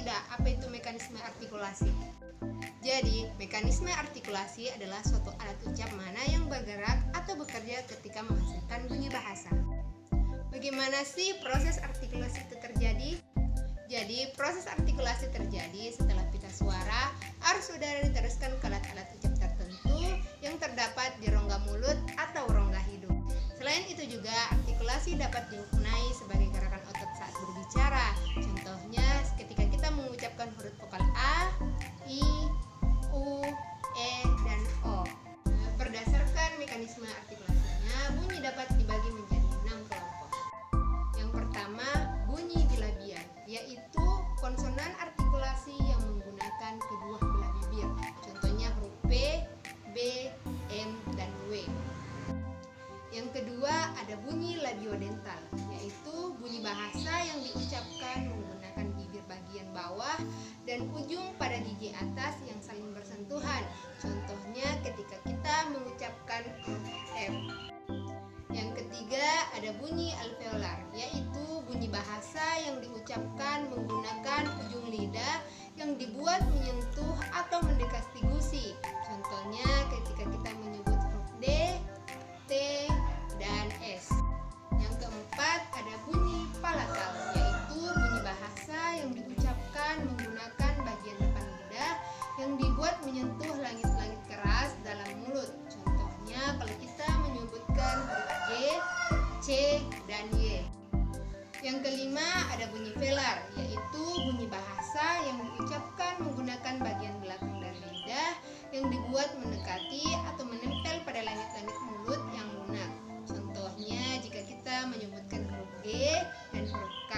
tidak apa itu mekanisme artikulasi? Jadi, mekanisme artikulasi adalah suatu alat ucap mana yang bergerak atau bekerja ketika menghasilkan bunyi bahasa. Bagaimana sih proses artikulasi itu terjadi? Jadi, proses artikulasi terjadi setelah pita suara, arus udara diteruskan ke alat-alat ucap tertentu yang terdapat di rongga mulut atau rongga hidung. Selain itu juga, artikulasi dapat dimaknai sebagai gerakan otot saat berbicara. Contohnya, ketika kita mengucapkan huruf vokal A, I, U, E, dan O. Berdasarkan mekanisme artikulasinya, bunyi dapat dibagi menjadi 6 kelompok. Yang pertama, bunyi bilabial, yaitu konsonan artikulasi yang menggunakan kedua belah bibir. Contohnya huruf P, B, M, dan W. Yang kedua, ada bunyi labiodental, yaitu bunyi bahasa yang diucapkan menggunakan bibir bagian bawah dan ujung pada gigi atas yang saling bersentuhan. Contohnya ketika kita mengucapkan huruf F. Yang ketiga, ada bunyi alveolar, yaitu bunyi bahasa yang diucapkan menggunakan ujung lidah yang dibuat menyentuh atau mendekati gusi. Contohnya ketika kita menyebut huruf D, T, dan S. Yang keempat, ada bunyi palatal, yaitu bunyi bahasa yang diucapkan menggunakan bagian depan lidah yang dibuat menyentuh langit-langit keras dalam mulut. Contohnya kalau kita menyebutkan huruf J, C, dan Y. Yang kelima, ada bunyi velar, yaitu bunyi bahasa yang diucapkan menggunakan bagian belakang dari lidah yang dibuat mendekati atau menempel pada langit-langit mulut yang lunak. Contohnya jika kita menyebutkan huruf G dan huruf K.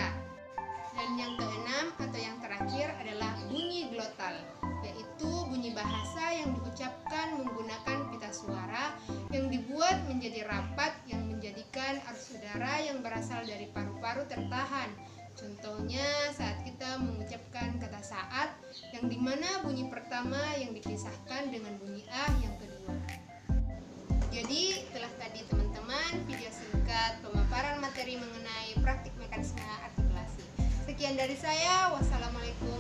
Dan yang keenam atau yang terakhir adalah bunyi glotal, yaitu bunyi bahasa yang diucapkan menggunakan pita suara yang dibuat menjadi rapat yang menjadikan arus udara yang berasal dari paru-paru tertahan. Contohnya saat kita mengucapkan kata saat, yang dimana bunyi pertama yang dipisahkan dengan bunyi A yang kedua. Jadi telah tadi teman-teman video singkat pemaparan materi mengenai praktik mekanisme artikulasi. Sekian dari saya, wassalamualaikum